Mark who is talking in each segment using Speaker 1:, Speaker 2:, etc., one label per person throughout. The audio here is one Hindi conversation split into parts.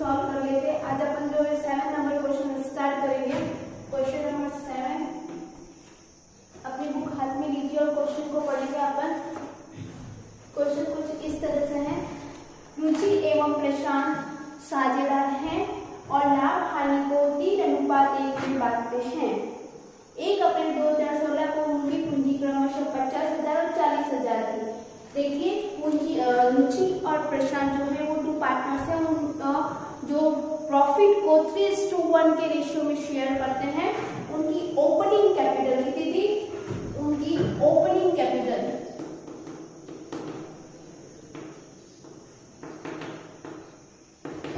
Speaker 1: सॉल्व कर लेते हैं। आज अपन जो है 7 नंबर क्वेश्चन स्टार्ट करेंगे। क्वेश्चन नंबर 7 अपनी बुक हाथ में लीजिए और क्वेश्चन को पढ़ेंगे अपन। क्वेश्चन कुछ इस तरह से है, रुचि एवं प्रशांत साझेदार हैं और लाभ हानि को 3:1 में बांटते हैं। 1 अप्रैल 2016 को उनकी पूंजी क्रमशः 50,000 और 40,000 थी। देखिए पूंजी रुचि और प्रशांत जो है वो 2 पार्टनर्स हैं। उनका जो प्रॉफिट को 3:1 के रेशियो में शेयर करते हैं। उनकी ओपनिंग कैपिटल कितनी थी? उनकी ओपनिंग कैपिटल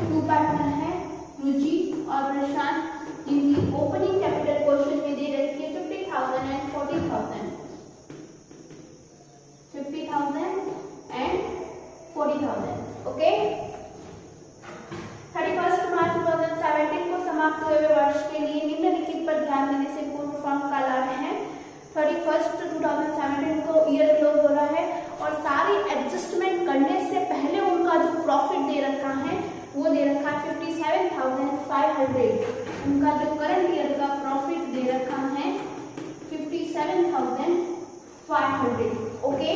Speaker 1: 2 पार्टनर है रुचि और प्रशांत, जिनकी ओपनिंग कैपिटल क्वेश्चन में दे रखी है 50,000 एंड 40,000। 50,000 एंड 40,000। ओके। 31 मार्च 2017 को समाप्त हुए वर्ष के लिए निम्नलिखित पर ध्यान देने से पूर्व फर्म का लाभ है। 31 2017 को ईयर क्लोज हो रहा है और सारी एडजस्टमेंट करने से पहले उनका जो प्रॉफिट दे रखा है वो दे रखा है 57,500। उनका जो करंट ईयर का प्रॉफिट दे रखा है 57,500। ओके।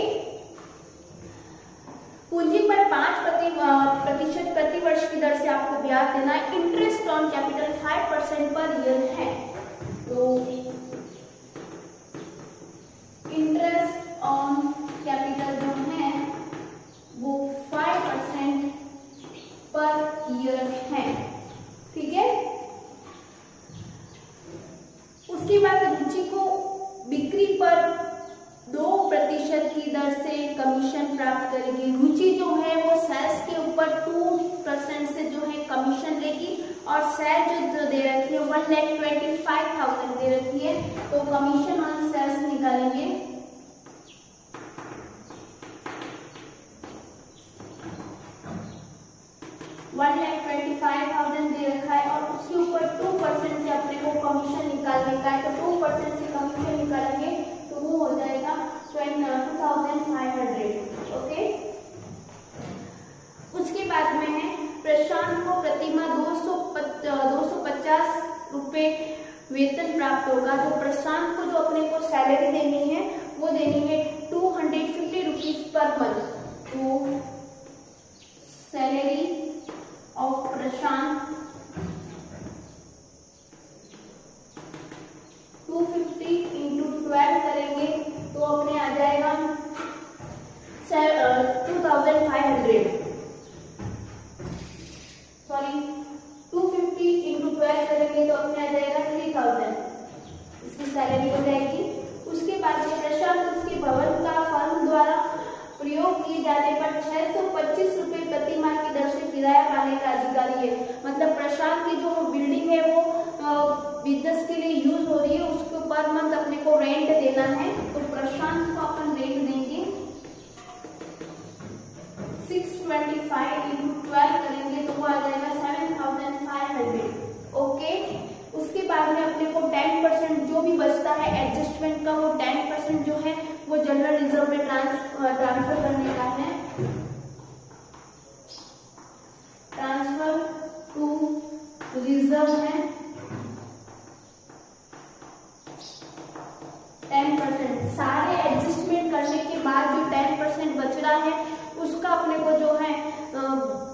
Speaker 1: पूंजी पर 5% प्रति वर्ष की दर से आपको ब्याज देना है। Interest on capital 5% per year है। तो इंटरेस्ट ऑन कैपिटल जो है वो 5% पर ईयर है। ठीक है। उसके बाद रुचि को बिक्री पर 2% की दर से कमीशन प्राप्त करेगी। रुचि जो है वो सेल्स के ऊपर 2% से जो है कमीशन लेगी और सेल जो दे रखी है 1,25,000 दे रखी है, तो कमीशन ऑन सेल्स निकालेंगे। $1,25,000 दे रखा है और उसके ऊपर 2% से अपने को कमीशन निकालने का है। तो 2% से कमीशन निकालेंगे तो वो हो जाएगा 2,500। ओके। उसके बाद में है प्रशांत को प्रतिमाह 250 रुपए वेतन प्राप्त होगा। जो प्रशांत को जो अपने को सैलरी देनी है वो देनी है 250 रुपीज पर मंथ। तो सैलरी ऑफ प्रशांत 250 × 12 करेंगे तो अपने आ जाएगा 2,500। सॉरी 250 × 12 करेंगे तो अपने आ जाएगा 3,000। इसकी सैलरी हो जाएगी। उसके बाद प्रशांत उसके भवन का फर्म द्वारा प्रयोग किए जाने पर 625 रुपए प्रति माह की दर से किराया पाने का अधिकारी है। मतलब प्रशांत की जो बिल्डिंग है वो बिजनेस के लिए यूज हो रही है, उसको पर मंथ अपने को रेंट देना है। तो प्रशांत को अपन रेंट देंगे 625 × 12 करेंगे तो वो आ जाएगा 7,500। ओके। उसके बाद में अपने को 10% जो भी बचता है एडजस्टमेंट का, वो 10% जो है वो जनरल रिजर्व में ट्रांसफर करने का है। ट्रांसफर टू रिजर्व है 10%। सारे एडजस्टमेंट करने के बाद जो 10% बच रहा है उसका अपने को जो है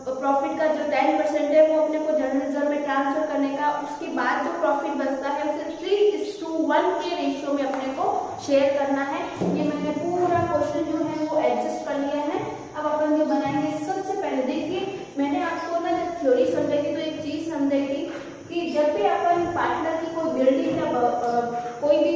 Speaker 1: प्रॉफिट का जो 10% है वो अपने को जनरल रिजर्व में ट्रांसफर करने का। उसके बाद जो प्रॉफिट बचता है उसे 3:1 के रेशियो में अपने को शेयर करना है। ये मैंने पूरा क्वेश्चन जो है वो एडजस्ट कर लिया है। अब अपन जो बनाएंगे सबसे पहले देखिए, मैंने आपको ना जब थ्योरी समझाई थी तो एक चीज समझाई थी कि जब भी अपन पार्टनर की कोई बिल्डिंग या कोई भी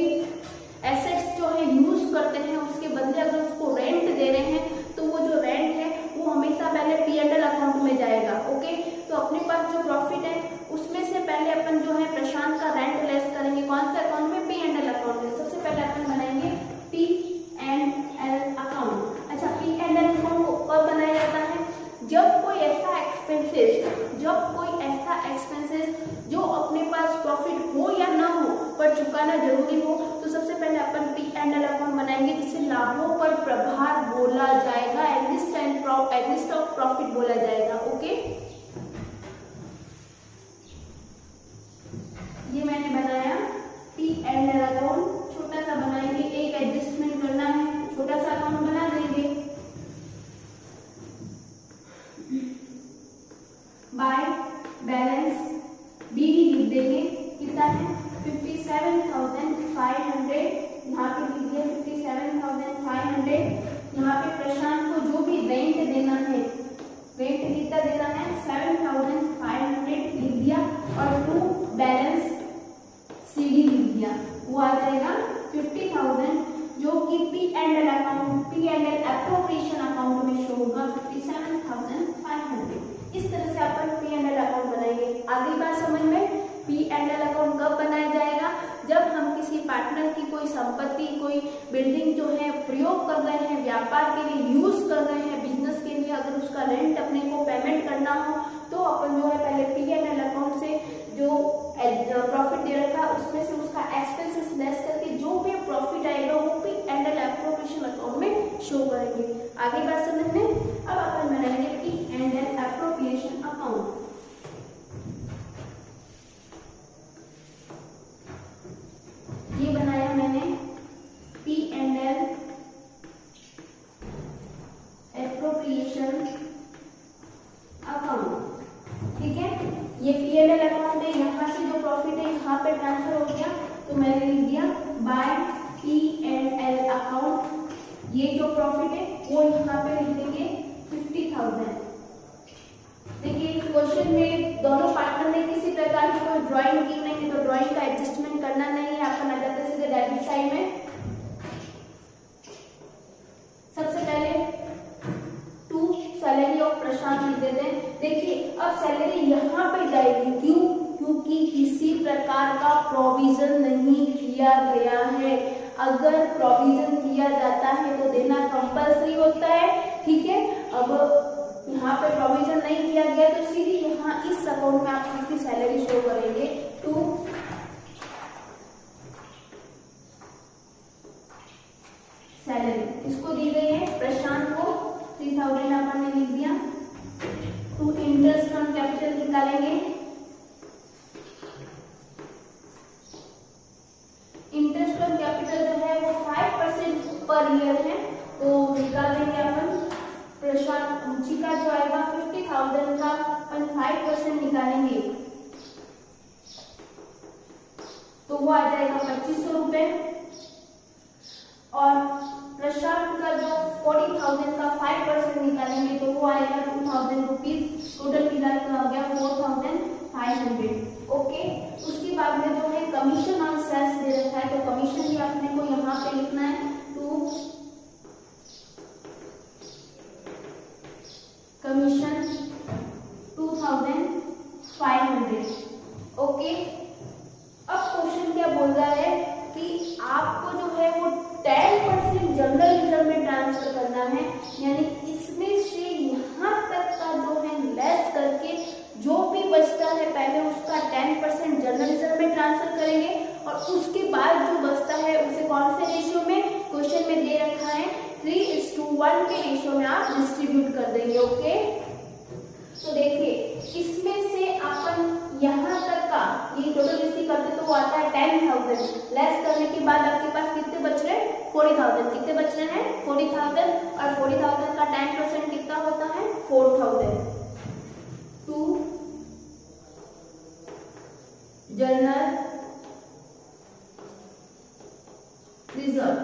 Speaker 1: एसेट्स जो है यूज करते हैं उसके बदले अगर उसको रेंट दे रहे हैं तो वो जो रेंट है वो हमेशा पहले P&L अकाउंट में जाएगा। ओके। तो अपने पास जो प्रॉफिट है उसमें से पहले अपन जो है प्रशांत का रेंट लेस करेंगे। कौन से अकाउंट में? P&L अकाउंट में। सबसे पहले अपन बनाएंगे P&L अकाउंट। अच्छा, P&L अकाउंट कब बनाया जाता है? जब कोई ऐसा एक्सपेंसेस जो अपने पास प्रॉफिट हो या ना हो पर चुकाना जरूरी हो, तो सबसे पहले अपन P&L अकाउंट बनाएंगे जिसे लाभों पर प्रभार बोला जाएगा, एग्जिस्ट ऑफ प्रॉफिट बोला जाएगा। ओके। 57,500, यहाँ पे लिख दिया 57,500। यहाँ पे प्रशांत को जो भी रेंट देना है, रेंट कितना देना है 7,500 लिख दिया, और 2 बैलेंस सीडी लिख दिया, वो आ जाएगा 50,000, जो कि P&L account, P&L appropriation account में शो होगा 57,500। इस तरह से अपन P&L अकाउंट बनाएंगे। आगे बात समझ में, P&L अकाउंट कब बनाया जाएगा, जब हम किसी पार्टनर की कोई संपत्ति, कोई बिल्डिंग जो है प्रयोग कर रहे हैं, व्यापार के लिए यूज कर रहे हैं, बिजनेस के लिए, अगर उसका रेंट अपने को पेमेंट करना हो तो अपन जो है पहले P&L अकाउंट से जो प्रॉफिट दे रखा है उसमें से उसका एक्सपेंसेस लेस करके जो भी प्रॉफिट आएगा वो P&L एप्रोप्रिएशन अकाउंट में शो करेंगे। आगे बात समझने, अब अपन बनाएंगे P&L एप्रोप्रिएशन अकाउंट। ये बनाया मैंने P&L एप्रोप्रिएशन अकाउंट, ठीक है। ये P&L अकाउंट है, यहाँ से जो प्रॉफिट है यहाँ पे ट्रांसफर हो गया, तो मैंने लिख दिया बाय P&L अकाउंट। ये जो प्रॉफिट है वो यहाँ पे लिख देंगे 50,000। देखिए क्वेश्चन में दोनों पार्टनर ने किसी प्रकार की कोई ड्राइंग की नहीं है, तो ड्राइंग का एडजस्टमेंट करना नहीं है, अपन आ जाते सीधे डेबिट साइड में। सबसे पहले 2 सैलरी ऑफ प्रशांत लिख देते हैं। देखिए अब सैलरी यहाँ पे जाएगी, क्यों, क्योंकि किसी प्रकार का प्रोविजन नहीं किया गया है। अगर प्रोविजन किया जाता है तो देना कंपल्सरी होता है, ठीक है। अब यहाँ पे प्रोविजन नहीं किया गया तो सीधे यहाँ इस अकाउंट में आप इसकी सैलरी शो करेंगे। 2 सैलरी इसको दी गई है, प्रशांत को 3,000 अपन ने लिख दिया। 2 इंटरेस्ट ऑन कैपिटल निकालेंगे। इंटरेस्ट ऑन कैपिटल जो है वो 5% पर ईयर है, तो निकाल देंगे अपन। प्रशांत रुचि का जो आएगा 50,000 का अपन 5% निकालेंगे, तो वो आ जाएगा 2,500 रुपए। और प्रशांत का जो 40,000 का 5% निकालेंगे तो वो आएगा 2,000 रुपीज। टोटल मिला के आ गया 4,500। ओके, उसके बाद में जो है कमीशन ऑन सेल्स दे रखा है, तो कमीशन भी अपने को यहाँ पे लिखना है। 2 कमीशन 2,500। ओके, अब क्वेश्चन क्या बोल रहा है कि आपको जो है वो 10% जनरल रिजर्व में ट्रांसफर करना है, यानी इसमें से यहाँ तक का जो है लेस करके जो भी बचता है पहले उसका 10% जनरल रिजर्व में ट्रांसफर करेंगे, और उसके बाद जो बचता है उसे कौन से रेशियो में, क्वेश्चन में दे रखा है 3:1 के रेशियो में आप डिस्ट्रीब्यूट कर देंगे। ओके, तो देखिए इसमें से अपन यहाँ तक का ये टोटल इसकी करते तो वो आता है 10,000, लेस करने के बाद आपके पास कितने बच रहे हैं 40,000। कितने बच रहे हैं 40,000, और 40,000 का 10% कितना होता है 4,000। 2 जनरल रिजर्व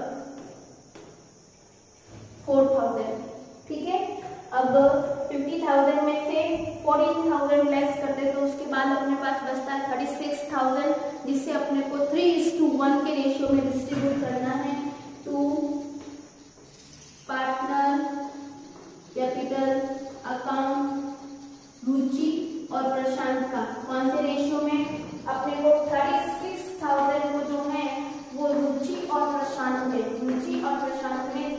Speaker 1: 4,000, ठीक है। अब 50,000 में से 14,000 लेस करते तो उसके बाद अपने पास बचता है 36,000, जिससे अपने को 3:1 के रेशियो में डिस्ट्रीब्यूट करना है। 2 पार्टनर कैपिटल अकाउंट रुचि और प्रशांत का कौन से रेशियो में, अपने को 36,000 को जो है वो रुचि और प्रशांत में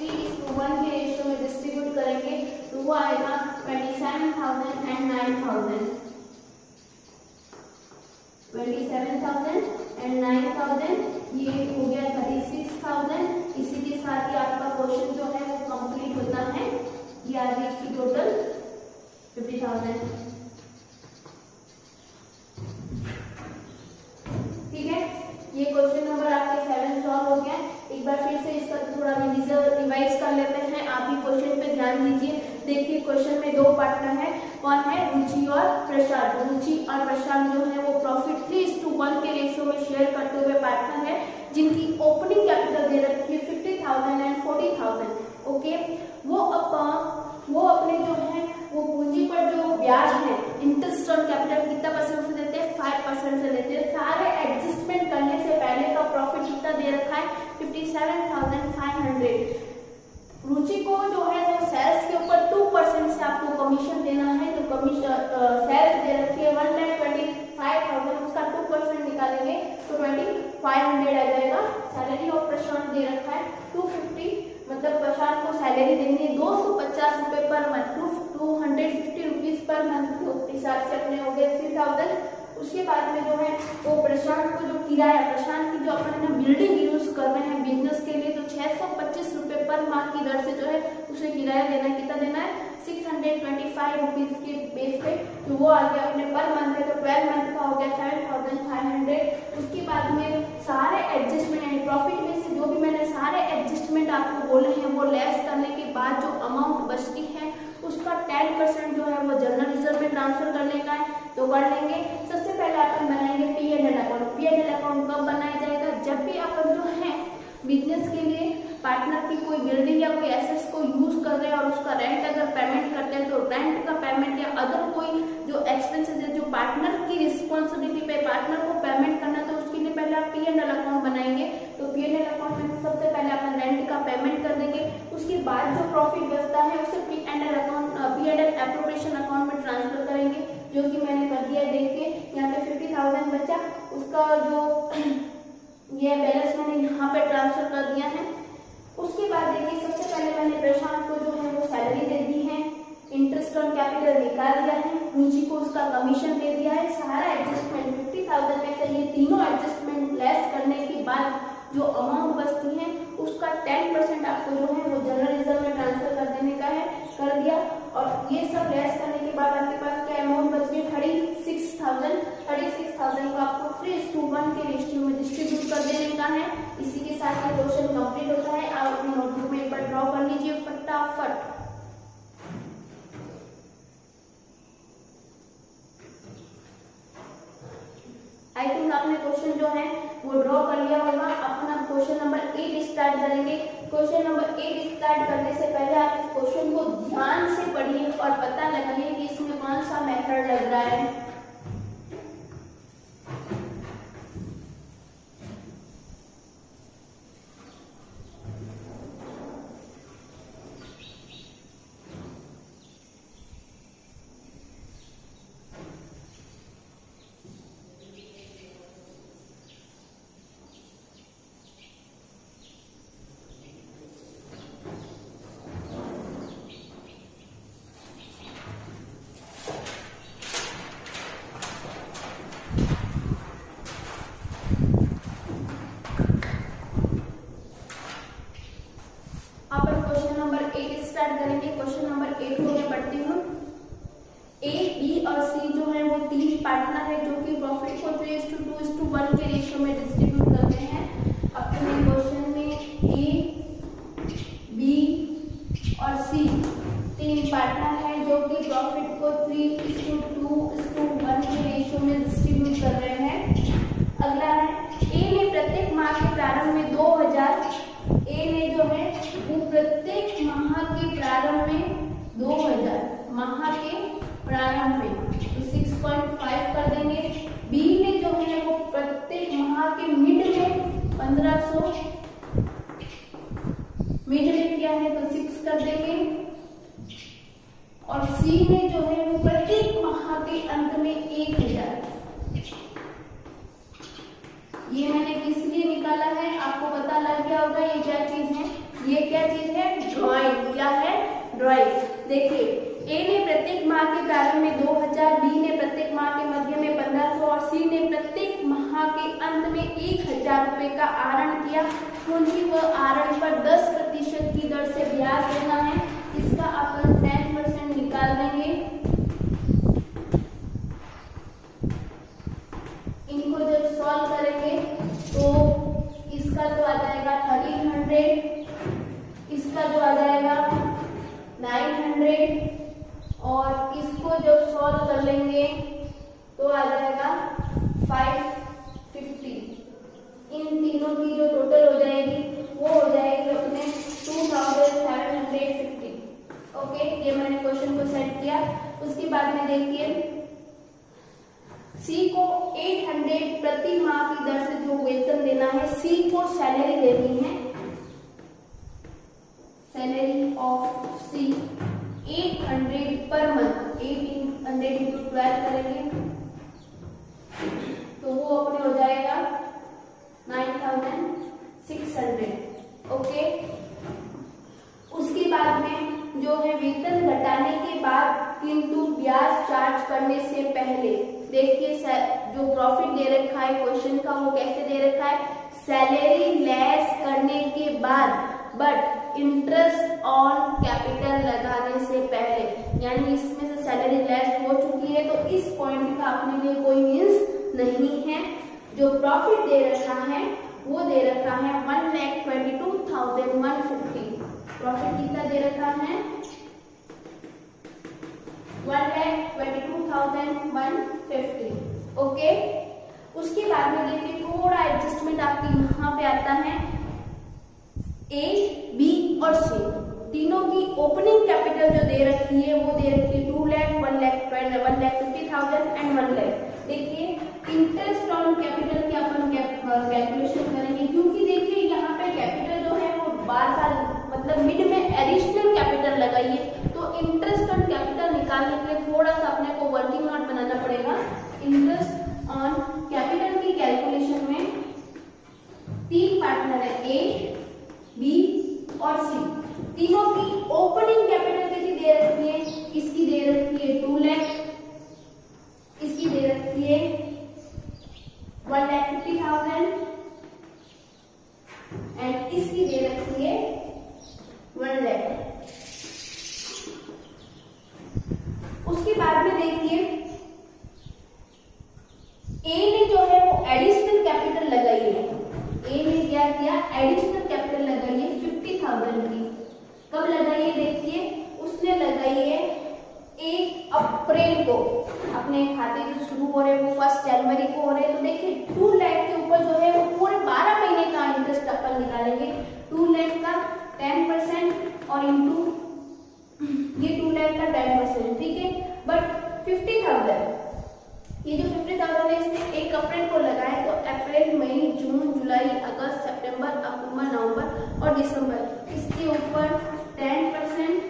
Speaker 1: 3:1 के रेशियो में डिस्ट्रीब्यूट करेंगे, तो वो आएगा 27,000 एंड 9,000। 27,000 एंड 9,000 ये हो गया 36,000। इसी के साथ ही आपका क्वेश्चन जो है वो कंप्लीट होता है। ये आ गई इसकी टोटल 50,000, ठीक है। ये क्वेश्चन नंबर आपके 7 सॉल्व हो गया। एक बार फिर से इसका थोड़ा रिवाइज कर लेते हैं, आप भी क्वेश्चन पे ध्यान दीजिए। देखिए क्वेश्चन में 2 पार्टनर है, कौन है रुचि और प्रशांत। रुचि और प्रशांत जो है वो प्रॉफिट 3:1 के रेशियो में शेयर करते हुए पार्टनर दे रखा है 57,500। रुचि को जो है वो सेल्स के ऊपर 2% से आपको कमीशन देना है। तो कमीशन सेल्स दे रखी है 1,25,000, उसका 2% निकालेंगे तो 2,500 आ जाएगा। सैलरी ऑफ प्रशांत दे रखा है 250, मतलब प्रशांत को सैलरी देनी है 250 रुपए per month, 250 rupees per month के हिसाब से अपने हो गए 3,000। उसके बाद में जो है वो प्रशांत को जो किराया, प्रशांत की जो अपने बिल्डिंग यूज कर रहे हैं बिजनेस के लिए, तो 625 रुपए पर माह की दर से जो है उसे किराया देना है। कितना देना है 625 रुपीज के बेस पे, तो वो आ गया अपने पर मंथ है, तो 12 मंथ का हो गया 7,500। उसके बाद में सारे एडजस्टमेंट यानी प्रॉफिट में से जो भी मैंने सारे एडजस्टमेंट आपको बोले हैं वो लेस करने के बाद जो अमाउंट बचती है उसका 10% जो है वो जनरल रिजर्व में ट्रांसफर करने का है। तो कर लेंगे। सबसे पहले अपन बनाएंगे P&L अकाउंट। P&L अकाउंट कब बनाया जाएगा, जब भी अपन जो है बिजनेस के लिए पार्टनर की कोई बिल्डिंग या कोई एसेट्स को यूज कर रहे हैं और उसका रेंट अगर पेमेंट करते हैं, तो रेंट का पेमेंट या अदर कोई जो एक्सपेंसेस है जो पार्टनर की रिस्पॉन्सिबिलिटी पे पार्टनर को पेमेंट करना, तो उसके लिए पहले आप P&L अकाउंट बनाएंगे। तो P&L अकाउंट में सबसे पहले अपन रेंट का पेमेंट कर देंगे। उसके बाद जो प्रॉफिट बचता है उसे P&L एप्रोप्रिएशन अकाउंट में ट्रांसफर करेंगे, जो कि मैंने कर दिया है। देखिए यहाँ पे 50,000 बचा, उसका जो ये बैलेंस मैंने यहाँ पे ट्रांसफर कर दिया है। उसके बाद देखिए सबसे पहले मैंने प्रशांत को जो है वो सैलरी दे दी है, इंटरेस्ट ऑन कैपिटल निकाल दिया है, रुचि को उसका कमीशन दे दिया है। सारा एडजस्टमेंट 50,000 में से ये तीनों एडजस्टमेंट लेस करने के बाद जो अमाउंट बचती है उसका 10% आपको जो है वो जनरल रिजर्व में ट्रांसफर कर देने का है, कर दिया। और ये सब लेस करने के बाद आपके पास क्या अमाउंट बच गई 36,000 को आपको 3:1 के रेशियो में डिस्ट्रीब्यूट कर देने का है। इसी के साथ ये क्वेश्चन कंप्लीट होता है। आप अपनी नोटबुक में एक बार ड्रॉ कर लीजिए फटाफट। आई थिंक आपने क्वेश्चन जो है वो ड्रॉ कर लिया होगा। अपन अब क्वेश्चन नंबर 8 स्टार्ट करेंगे। क्वेश्चन नंबर 8 स्टार्ट करने से पहले आप इस क्वेश्चन को ध्यान से पढ़िए और पता लगाइए कि इसमें कौन सा मेथड लग रहा है। क्वेश्चन नंबर 8 को मैं पढ़ती हूँ। ए, बी और सी जो है वो तीन पार्टनर है जो कि प्रॉफिट को 3:2:1 के रेशियो में डिस्ट्रीब्यूट करते हैं। अपने क्वेश्चन में ए, बी और सी तीन पार्टनर है जो कि प्रॉफिट को 3:2:1 के रेशियो में डिस्ट्रीब्यूट कर रहे हैं। अगला है ए ने प्रत्येक माह के प्रारंभ में 2,000, ए ने जो है वो प्रत्येक माह के प्रारंभ में 2,000 माह के प्रारंभ में तो 6.5 कर देंगे। बी ने जो है वो प्रत्येक माह के मिड में 1,500, मिड में क्या है तो 6 कर देंगे। और सी ने जो है वो प्रत्येक माह के अंत में 1,000। ये मैंने किस लिए निकाला है आपको पता लग गया होगा। ये क्या चीज है, ये क्या चीज है, ड्राइंग। क्या है, ड्राइंग। देखिए ए ने प्रत्येक माह के प्रारंभ में 2,000, बी ने प्रत्येक माह के मध्य में 1,500 और सी ने प्रत्येक माह के अंत में 1,000 रुपए का आहरण किया। पूंजी व आहरण पर 10% की दर से ब्याज देना है। इसका अपन 10% निकाल देंगे। इनको जब सॉल्व करेंगे तो इसका जो आ जाएगा 1,300, इसका जो आ जाएगा 900 और इसको जब सॉल्व कर लेंगे तो आ जाएगा 550। इन तीनों की जो टोटल हो जाएगी वो हो जाएगी अपने 2,750। ओके, ये मैंने क्वेश्चन को सेट किया। उसके बाद में देखिए सी को 800 प्रति माह की दर से जो वेतन देना है, सी को को सैलरी देनी है, salary of C 800 per month, 800 into 12 करेंगे तो वो अपने हो जाएगा 9600। ओके, उसके बाद में जो है वेतन घटाने के बाद किंतु ब्याज चार्ज करने से पहले, देखिए जो प्रॉफिट दे रखा है क्वेश्चन का वो कैसे दे रखा है, सैलरी लेस करने के बाद बट इंटरेस्ट ऑन कैपिटल लगाने से पहले, यानी इसमें से सैलरी लेस हो चुकी है तो इस पॉइंट का अपने लिए कोई मीन्स नहीं है। जो प्रॉफिट दे रखा है वो दे रखा है 1,22,150। प्रॉफिट कितना दे रखा है 1,22,150। ओके, उसके बाद में देखिए थोड़ा एडजस्टमेंट आपके यहाँ पे आता है। ए, बी और सी तीनों की ओपनिंग कैपिटल जो दे रखी है वो दे रखी है 2 लाख, 1,50,000 एंड 1 लाख। देखिए इंटरेस्ट ऑन कैपिटल की अपन कैलकुलेशन करेंगे, क्योंकि देखिए यहाँ पे कैपिटल जो है वो बार बार मतलब मिड में एडिशनल कैपिटल लगाइए, तो इंटरेस्ट ऑन कैपिटल निकालने के लिए थोड़ा सा अपने को वर्किंग नोट बनाना पड़ेगा। इंटरेस्ट ऑन कैपिटल की कैलकुलेशन में 3 पार्टनर है, ए, बी और सी। तीनों की ओपनिंग कैपिटल कितनी दे रखी है, इसकी दे रखी है 2 लाख, इसकी दे रखी है 1,50,000 एंड इसकी दे रखी है 1 लाख। उसके बाद में देखिए ए ने जो है वो एडिशनल कैपिटल लगाई है, ए ने क्या किया एडिशनल कैपिटल लगाई है 50,000 की। कब लगाई है देखिए, उसने लगाई है 1 अप्रैल को, अपने खाते जो शुरू हो रहे हैं वो 1 जनवरी को हो रहे हैं, तो देखिए 2 लाख के ऊपर जो है वो पूरे 12 महीने का इंटरेस्ट अपन निकालेंगे। 2 लाख का 10% और इंटू ये 2 लाख का 10%, ठीक है। बट 50,000, ये जो 50,000 है इसने 1 अप्रैल को लगाया, तो अप्रैल, मई, जून, जुलाई, अगस्त, सितंबर, अक्टूबर, नवंबर और दिसंबर, इसके ऊपर 10%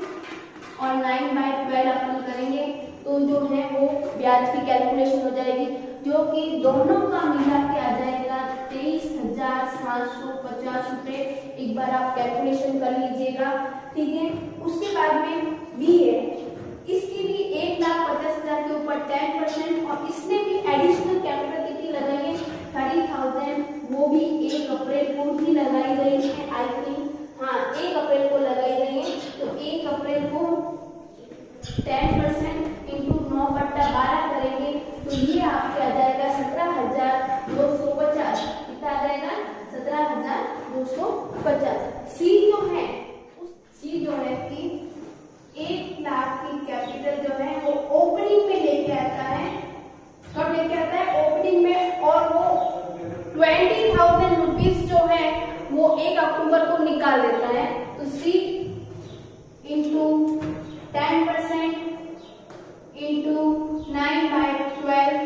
Speaker 1: और 9/12 अपन करेंगे तो जो है वो ब्याज की कैलकुलेशन हो जाएगी, जो कि दोनों का मिला के आ जाएगा 23,750 रुपए। एक बार आप कैलकुलेशन कर लीजिएगा, ठीक है। उसके बाद में बी है, इसकी भी 1,50,000 के ऊपर 10% और इसने भी एडिशनल कैपिटल कितनी लगाई है 30,000, वो भी 1 अप्रैल को ही लगाई गई है, आई थिंक, हाँ 1 अप्रैल को लगाई गई है। तो 1 अप्रैल को 10% इंटू 9/12 करेंगे तो ये आपके आ जाएगा 17,250। कितना आ जाएगा 17,250। सी जो है कि 1 लाख की कैपिटल जो है वो ओपनिंग में लेके आता है। कब लेके आता है ओपनिंग में, और वो 20,000 रुपीज जो है वो 1 अक्टूबर को निकाल देता है। तो सी इंटू 10% इंटू 9/12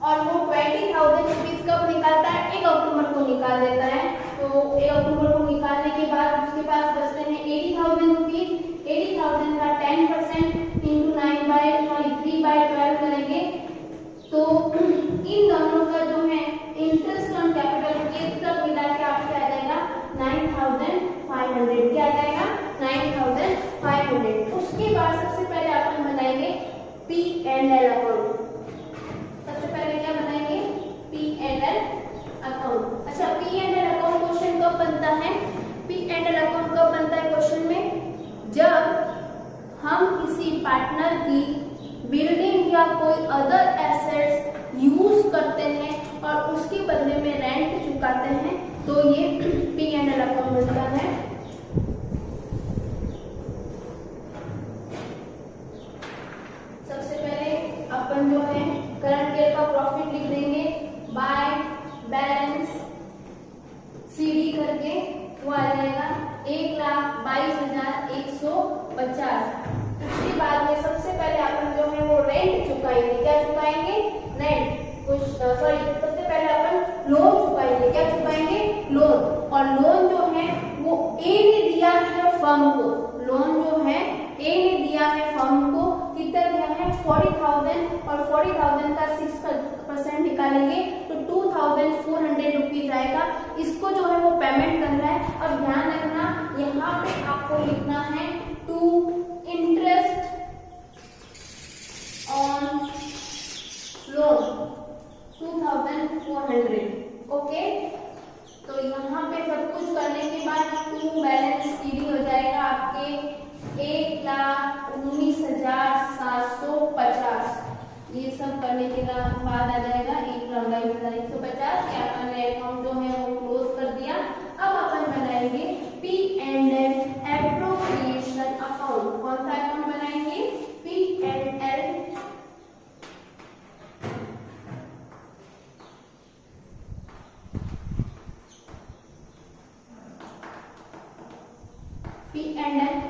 Speaker 1: और वो 20,000 रुपीज कब निकालता है 1 अक्टूबर को निकाल देता है। तो 1 अक्टूबर को निकालने के बाद उसके पास बचते हैं 80,000 रुपीज। 80,000 का 10% इंटू 3/12 करेंगे तो इन दोनों का जो है इंटरेस्ट ऑन कैपिटल ये सब मिला के आपको आ जाएगा 9,500। क्या आ जाएगा 9,500। उसके बाद सबसे पहले अपन बनाएंगे P&L अकाउंट। सबसे पहले क्या बनाएंगे P&L अकाउंट। अच्छा, P&L अकाउंट क्वेश्चन कब बनता है, P&L अकाउंट कब बनता है क्वेश्चन में, जब हम किसी पार्टनर की बिल्डिंग या कोई अदर एसेट्स यूज करते हैं और उसके बदले में रेंट चुकाते हैं तो ये P&L अकाउंट बनता है। सबसे पहले अपन जो है करंट ईयर का प्रॉफिट लिख देंगे बाय बैलेंस CD करके, वो आ जाएगा 1,22,150। उसके बाद में सबसे पहले अपन जो है वो रेंट चुकाएंगे। क्या चुकाएंगे रेंट, सबसे पहले अपन लोन चुकाएंगे। क्या चुकाएंगे? लोन। और लोन जो है वो ए ने दिया है फर्म को, लोन जो है ए ने दिया है फर्म को, कितना दिया है? 40,000, और 40,000 का 6% निकालेंगे तो 2,400 रुपीज आएगा। इसको जो है वो पेमेंट करना है। अब ध्यान रखना, यहाँ पे आपको लिखना है to interest on loan 2,400। Okay, तो यहाँ पे सब कुछ करने के बाद टू बैलेंस ईडी हो जाएगा आपके 1,19,750। ये सब करने के बाद आ जाएगा 1,19,150। या अपन ने अकाउंट जो है वो क्लोज कर दिया। अब अपन बनाएंगे P&L एप्रोप्रिएशन अकाउंट। कौन सा अकाउंट बनाएंगे? P&L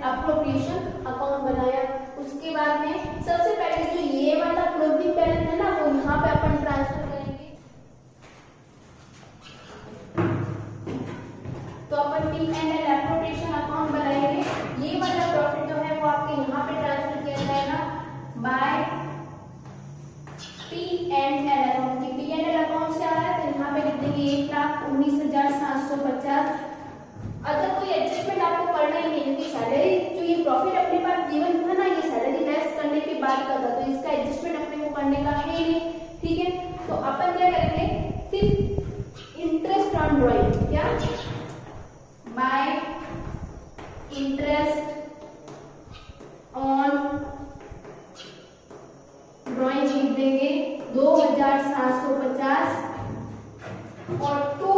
Speaker 1: अप्रोप्रिएशन अकाउंट बनाया। उसके बाद में सबसे पहले जो ये वाला क्लोजिंग बैलेंस है ना, वो यहाँ पे अपन ट्रांसफर करेंगे। तो अपन P&L एप्रोप्रिएशन अकाउंट बनाएंगे। ये वाला प्रॉफिट जो है वो आपके यहाँ पे ट्रांसफर किया जाएगा बाय P&L अकाउंट। की P&L अकाउंट से आ रहा है तो यहाँ पे लिख देंगे 1,19,750। अगर कोई एडजस्टमेंट आपको करना ही नहीं, क्योंकि सैलरी जो ये प्रॉफिट अपने पास गिवन था ना, ये सैलरी लेस करने के बाद का था, तो इसका एडजस्टमेंट अपने को करने का है नहीं। ठीक है, तो अपन क्या करेंगे? सिर्फ इंटरेस्ट ऑन ड्रॉइंग, क्या बाय इंटरेस्ट ऑन ड्रॉइंग लिख देंगे 2,750 और टू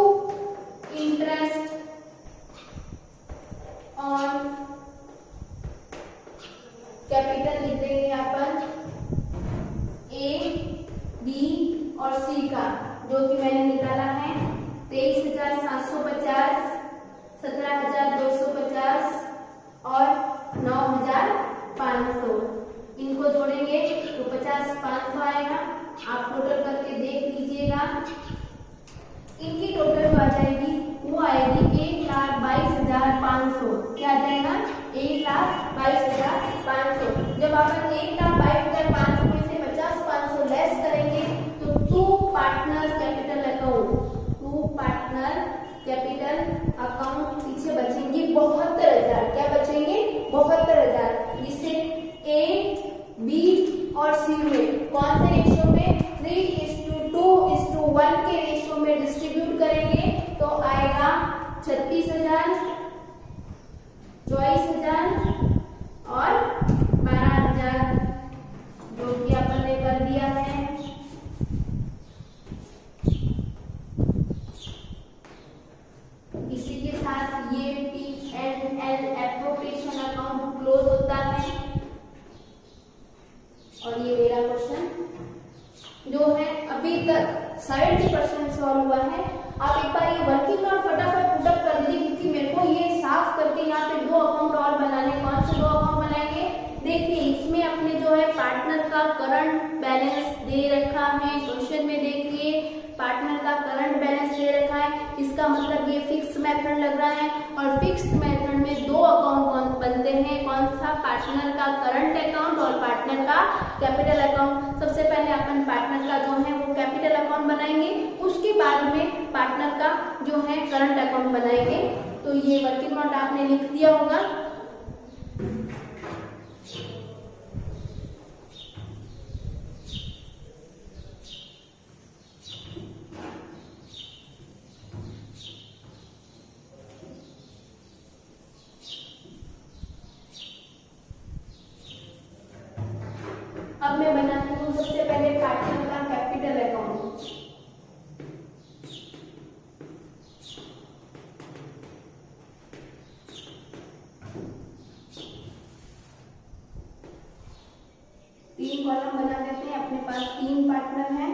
Speaker 1: इंटरेस्ट ऑन कैपिटल लिख देंगे यहाँ पर ए, बी और सी का, जो कि मैंने निकाला है 23,750, 17,250 और 9,500। इनको जोड़ेंगे तो 50,500 आएगा। आप टोटल करके देख लीजिएगा। इनकी टोटल आ जाएगी, वो आएगी 1,22,500। क्या आ जाएगा? 1,22,500। जब अपन 1,22,500 में से 50,500 लेस करेंगे तो टू पार्टनर कैपिटल अकाउंट पीछे बचेंगे 72,000। क्या बचेंगे? 72,000। जिसे ए, बी और सी में कौन से रेशियो में? 3:2:1 के रेशियो में डिस्ट्रीब्यूट करेंगे तो आएगा 36,000, 24,000 और 12,000, जो कि अपन ने कर दिया है। इसी के साथ ये P&L एप्रोप्रिएशन अकाउंट क्लोज होता है। और ये मेरा क्वेश्चन जो है अभी तक 70% सॉल्व हुआ है। आप एक बार ये वर्किंग नोट फटाफट पुटअप कर दीजिए, क्योंकि मेरे को ये साफ करके यहाँ पे 2 अकाउंट और बनाने। कौन से 2 अकाउंट बनाएंगे? देखिए, इसमें अपने जो है पार्टनर का करंट बैलेंस दे रखा है। क्वेश्चन में देखिए पार्टनर का करंट बैलेंस दे रखा है, इसका मतलब ये फिक्स मेथड लग रहा है। और फिक्स मेथड में 2 अकाउंट बनते हैं। कौन सा? पार्टनर का करंट अकाउंट और पार्टनर का कैपिटल अकाउंट। सबसे पहले अपन पार्टनर का जो है वो कैपिटल अकाउंट बनाएंगे, उसके बाद में पार्टनर का जो है करंट अकाउंट बनाएंगे। तो ये वर्किंग नोट आपने लिख दिया होगा। अब मैं बनाती हूँ सबसे पहले पार्टनर का कैपिटल अकाउंट। तीन कॉलम बना देते हैं। अपने पास 3 पार्टनर हैं।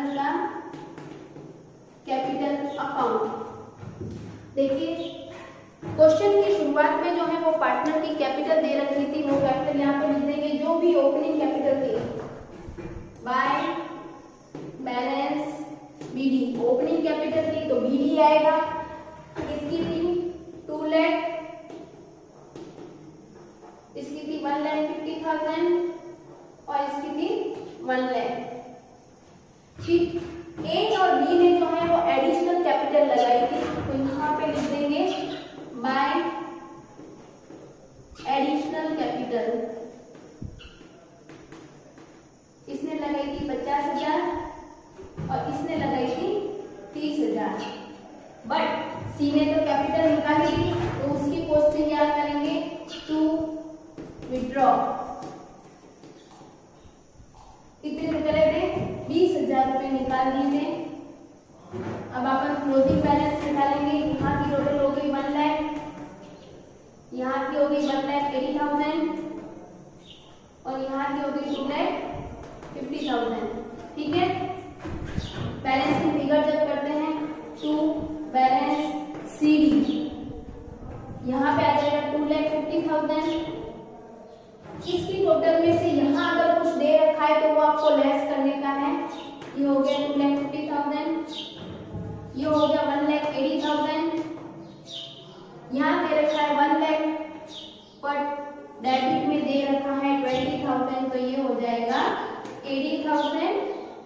Speaker 1: पार्टनर का कैपिटल अकाउंट। देखिए क्वेश्चन की शुरुआत में जो है वो पार्टनर की कैपिटल दे रखी थी, वो कैपिटल यहाँ पे लिख देंगे, जो भी ओपनिंग कैपिटल थी by balance BD. Opening capital थी तो बीडी आएगा। इसकी थी 2 लाख, इसकी थी 1,50,000 और इसकी थी 1 लाख। ठीक, ए और बी ने जो है वो एडिशनल कैपिटल लगाई थी, तो यहाँ पे लिख देंगे बाय एडिशनल कैपिटल। इसने लगाई थी 50,000 और इसने लगाई थी 30,000। बट सी ने तो कैपिटल निकाली थी, तो उसकी पोस्टिंग क्या करेंगे, टू विड्रॉ। कितने रुपए लगे, 20,000 रुपए निकाल दिए थे। अब अपन क्लोजिंग बैलेंस निकालेंगे। यहाँ की टोटल हो गई 1 लाख, यहाँ की हो गई 1,80,000 और यहाँ की हो गई 2,50,000। ठीक है, बैलेंस की फिगर जब करते हैं टू बैलेंस सीडी, यहाँ पे आ जाएगा 2,50,000। इसकी टोटल में से यहाँ अगर कुछ दे रखा है तो वो आपको लेस करने का है। ये हो गया 2,50,000, ये हो गया 1,80,000। यहाँ दे रखा है 1 लाख, पर डेबिट में दे रखा है 20,000, तो ये हो जाएगा 80,000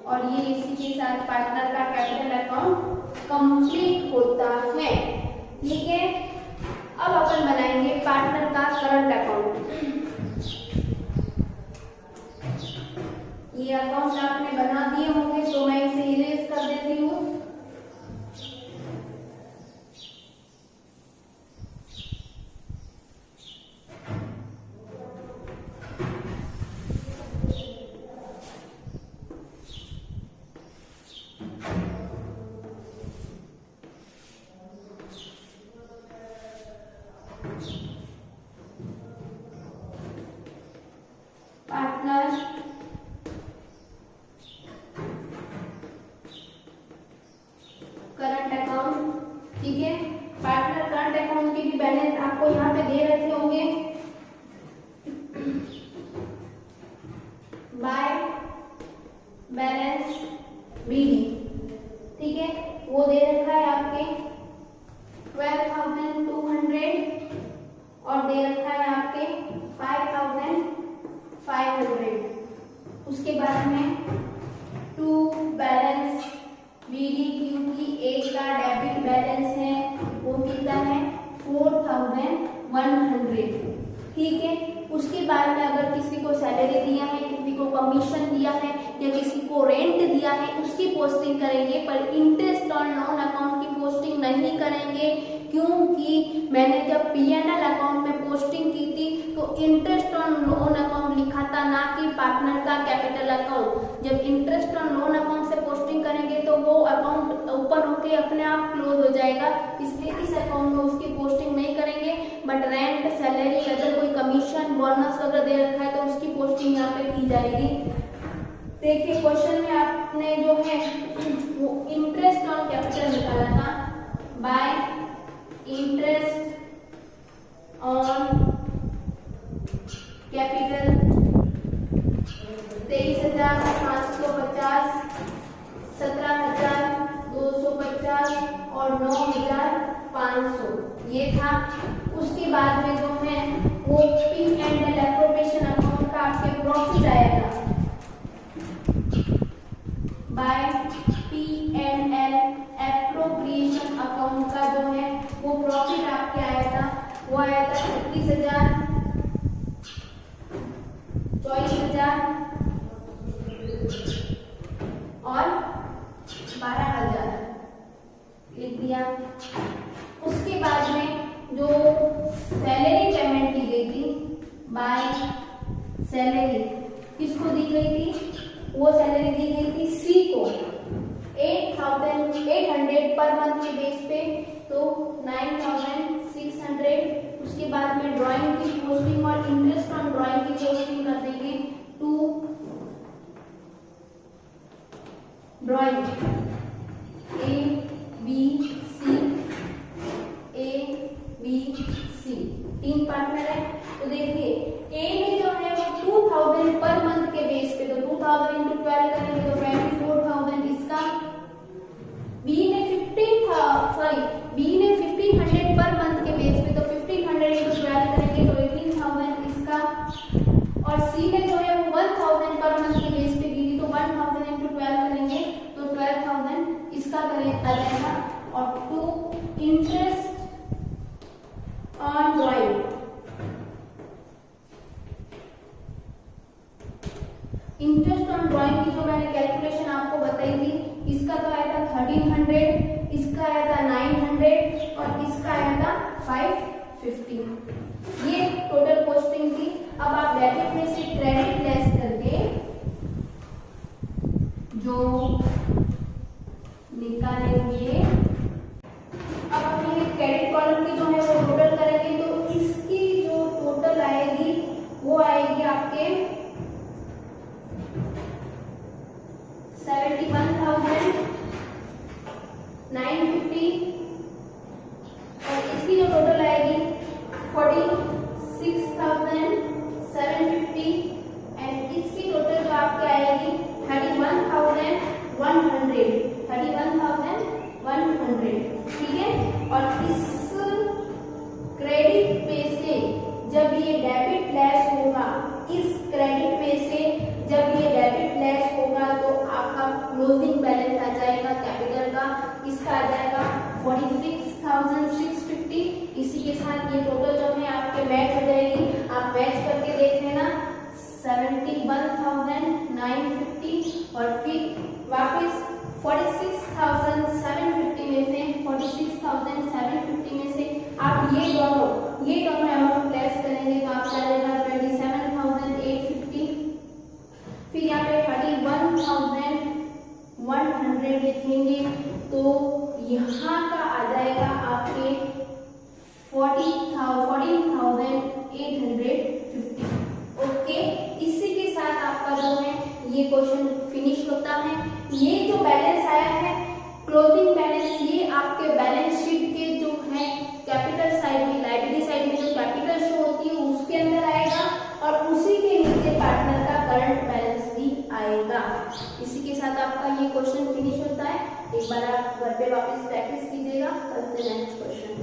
Speaker 1: और ये इसी के साथ पार्टनर का कैपिटल अकाउंट कंप्लीट होता है। ठीक है, अब अपन बनाएंगे पार्टनर का करंट अकाउंट। ये अकाउंट आपने बना दिए होंगे, तो मैं इसे इरेज कर देती हूँ। Partner current account. ठीक है, पार्टनर करंट अकाउंट के भी बैलेंस आपको यहाँ पे दे रखे होंगे बाय बैलेंस बीडी। ठीक है, वो दे रखा है आपके 12,200 और दे रखा है आपके 5,500। उसके बाद में टू बैलेंस बीडी, क्योंकि एक का डेबिट बैलेंस है वो कितना है 4,100। ठीक है, उसके बाद में अगर किसी को सैलरी दिया है, किसी को कमीशन दिया है या किसी को रेंट दिया है, उसकी पोस्टिंग करेंगे, पर इंटरेस्ट ऑन लोन अकाउंट की पोस्टिंग नहीं करेंगे, क्योंकि मैंने जब पीएनएल अकाउंट में पोस्टिंग की थी तो इंटरेस्ट ऑन लोन अकाउंट लिखा था, ना कि पार्टनर का कैपिटल अकाउंट। जब इंटरेस्ट ऑन लोन अकाउंट से पोस्टिंग करेंगे तो वो अकाउंट ओपन होके अपने आप क्लोज हो जाएगा, इसलिए इस अकाउंट में उसकी पोस्टिंग नहीं करेंगे। बट रेंट, सैलरी, अगर कोई कमीशन, बोनस वगैरह दे रखा है तो उसकी पोस्टिंग यहाँ पे की जाएगी। देखिए क्वेश्चन में आपने जो है वो इंटरेस्ट ऑन कैपिटल निकाला था बाय इंटरेस्ट ऑन कैपिटल 23,550, 17,250 और 9,500 ये था। उसके बाद में जो है वो P&L एप्रोप्रिएशन अकाउंट का आपके प्रॉफिट आएगा बाय P&L एप्रोप्रिएशन अकाउंट का जो है वो प्रॉफिट आपके आया था, वो आया था 36,000, 24,000 और 12,000 लिख दिया। उसके बाद में जो सैलरी पेमेंट की गई थी बाय सैलरी, किसको दी गई थी, वो सैलरी दी गई थी सी को 8,800 पर मंथ के बेस पे, तो 9,600। उसके बाद में ड्राइंग की पोस्टिंग और इंटरेस्ट ऑन ड्राइंग की पोस्टिंग कर देंगे to drawing A B C A B C 3 partner है। तो देखिए A में जो है वो 2000 पर मंथ के बेस पे, तो 2000 इंटू 12 करेंगे तो 24,000 इसका। B ने 1500 पर मंथ के बेस पे, तो 1500 इंटू 12 करेंगे तो 18,000 इसका। और C ने जो है वो 1000 पर मंथ के बेस पे दी थी, तो 1000 इंटू 12 करेंगे तो 12,000 इसका करें आ जाएगा। और 2 interest on drawing, interest on drawing की जो मैंने कैलकुलेशन आपको बताई थी, इसका तो आया था 1300, इसका आया था 900 और इसका आया था 550। ये टोटल कॉस्टिंग थी। अब आप डेबिट में से क्रेडिट लेस करके जो निकालेंगे, अब अपनी क्रेडिट कॉलम की जो है वो टोटल करेंगे, तो इसकी जो टोटल आएगी वो आएगी आपके 71,950 और इसकी जो टोटल आएगी 46,750 एंड इसकी टोटल जो आपके आएगी 31,100, ठीक है। और इस क्रेडिट पे से जब ये डेबिट लेस होगा, इस क्रेडिट पे से जब ये डेबिट लेस होगा तो आपका क्लोजिंग बैलेंस आ जाएगा कैपिटल का, इसका आ जाएगा 46,650। इसी के साथ ये टोटल जो है आपके मैच हो जाएगी, आप मैच करके देख लेना 71,950 और फिर वापस 46,750 में से 46,750 में से आप ये दोनों अमाउंट लेस करेंगे तो आपका आ जाएगा 27,850। फिर यहाँ पे 31,100 लिखेंगे तो यहाँ का आ जाएगा आपके 14,850। ओके, इसी के साथ आपका जो है ये क्वेश्चन फिनिश होता है। ये जो बैलेंस आया है क्लोजिंग बैलेंस, ये आपके बैलेंस शीट के जो है कैपिटल साइड में, लायबिलिटी साइड में जो कैपिटल शो होती है उसके अंदर आएगा और उसी के नीचे पार्टनर का करंट बैलेंस भी आएगा। इसी के साथ आपका ये क्वेश्चन फिनिश होता है। एक बार आप घर पे वापस प्रैक्टिस कीजिएगा। Next question.